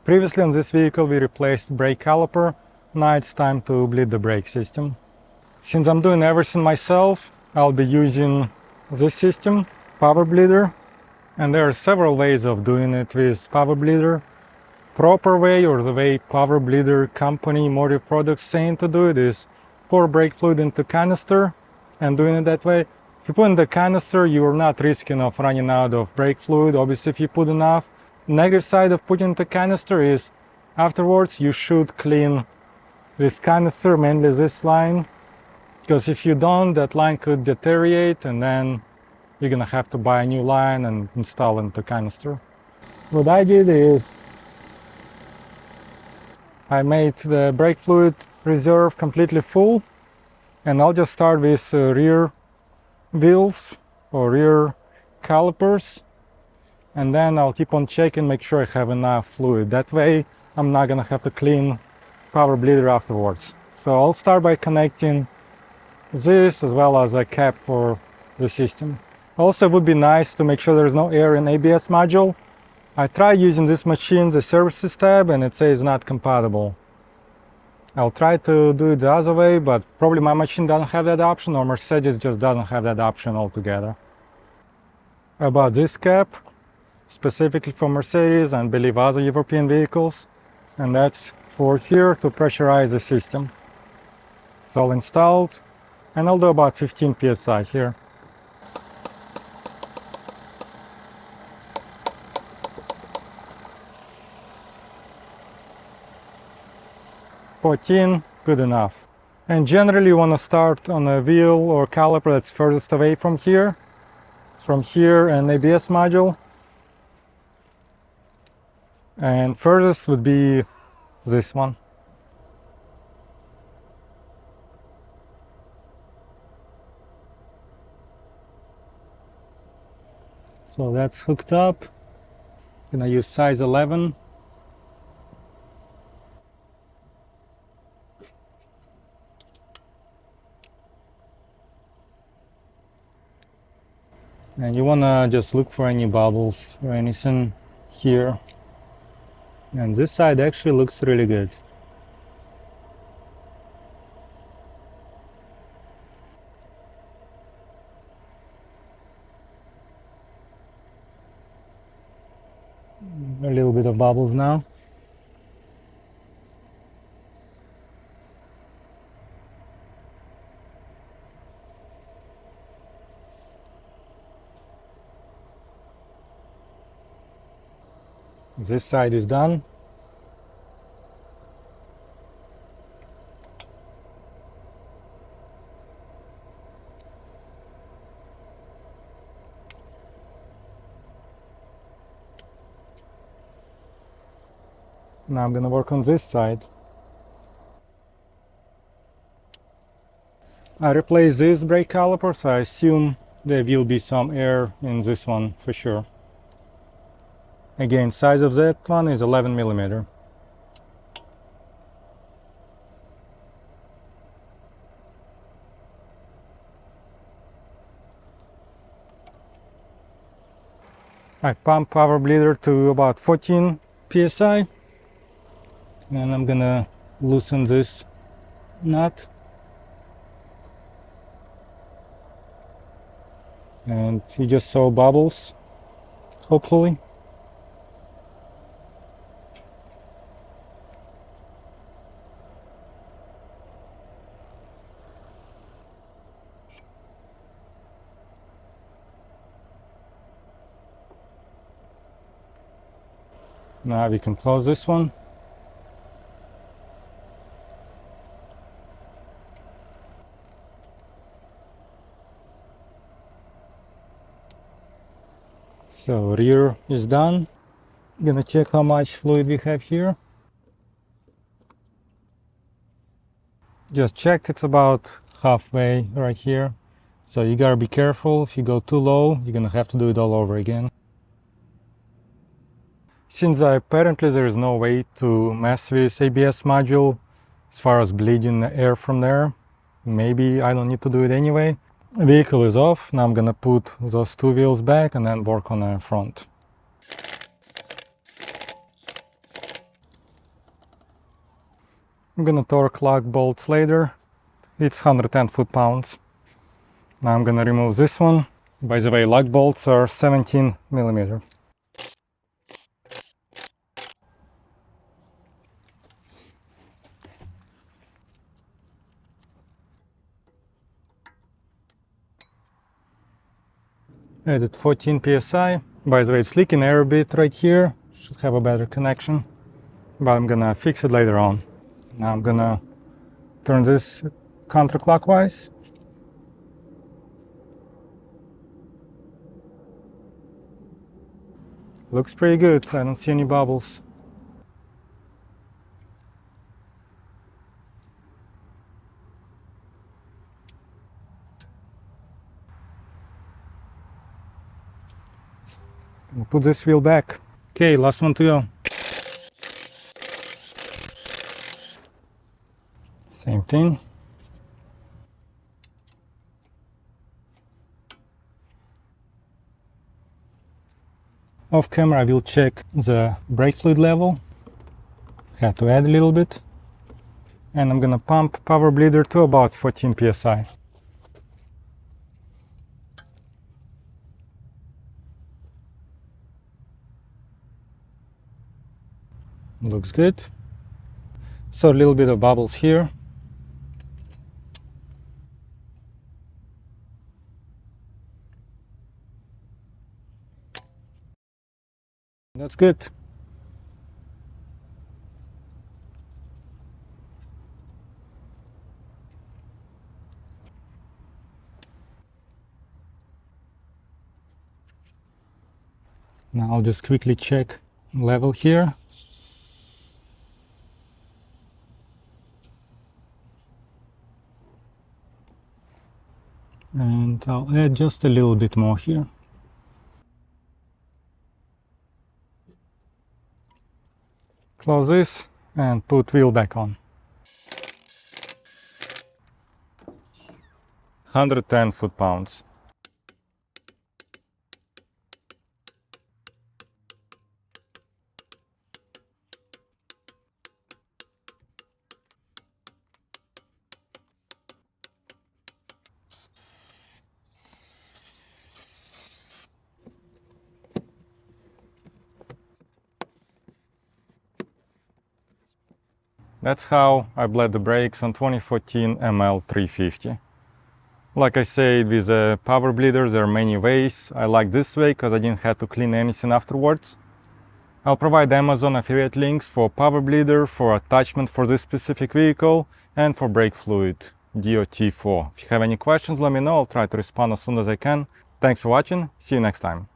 Previously on this vehicle we replaced brake caliper. Now it's time to bleed the brake system. Since I'm doing everything myself, I'll be using this system, power bleeder. And there are several ways of doing it with power bleeder. Proper way, or the way power bleeder company motive products saying to do it, is pour brake fluid into canister and doing it that way. If you put in the canister, you are not risking of running out of brake fluid. Obviously, if you put enough. Negative side of putting the canister is afterwards you should clean this canister, mainly this line, because if you don't, that line could deteriorate and then you're gonna have to buy a new line and install into canister. What I did is I made the brake fluid reserve completely full, and I'll just start with rear wheels or rear calipers, and then I'll keep on checking, make sure I have enough fluid. That way I'm not gonna have to clean power bleeder afterwards. So I'll start by connecting this as well as a cap for the system. Also, it would be nice to make sure there's no air in ABS module. I tried using this machine, the services tab, and it says not compatible. I'll try to do it the other way, but probably my machine doesn't have that option, or Mercedes just doesn't have that option altogether. About this cap, specifically for Mercedes and I believe other European vehicles, and that's for here to pressurize the system. It's all installed, and I'll do about 15 psi here. 14, good enough. And generally you want to start on a wheel or caliper that's furthest away from here an ABS module, and furthest would be this one. So that's hooked up. I'm gonna use size 11. And you wanna just look for any bubbles or anything here. And this side actually looks really good. A little bit of bubbles now. This side is done. Now I'm going to work on this side. I replaced this brake caliper, so I assume there will be some air in this one for sure. Again, size of that one is 11 millimeter. I pump power bleeder to about 14 psi, and I'm gonna loosen this nut. And you just saw bubbles, hopefully. Now we can close this one. So rear is done. I'm gonna check how much fluid we have here. Just checked, it's about halfway right here. So you gotta be careful. If you go too low, you're gonna have to do it all over again. Since apparently there is no way to mess with ABS module as far as bleeding the air from there, maybe I don't need to do it anyway. Vehicle is off. Now I'm gonna put those two wheels back and then work on the front. I'm gonna torque lug bolts later. It's 110 foot-pounds. Now I'm gonna remove this one. By the way, lug bolts are 17 millimeter. Added 14 psi. By the way, it's leaking air a bit right here. Should have a better connection, but I'm gonna fix it later on. Now I'm gonna turn this counterclockwise. Looks pretty good. I don't see any bubbles. Gonna put this wheel back. Okay, last one to go. Same thing. Off camera I will check the brake fluid level. Have to add a little bit. And I'm gonna pump power bleeder to about 14 psi. Looks good. So a little bit of bubbles here. That's good. Now I'll just quickly check level here. And I'll add just a little bit more here. Close this and put wheel back on. 110 foot-pounds. That's how I bled the brakes on 2014 ML350. Like I said, with a power bleeder there are many ways. I like this way because I didn't have to clean anything afterwards. I'll provide Amazon affiliate links for power bleeder, for attachment for this specific vehicle, and for brake fluid, DOT4. If you have any questions, let me know. I'll try to respond as soon as I can. Thanks for watching. See you next time.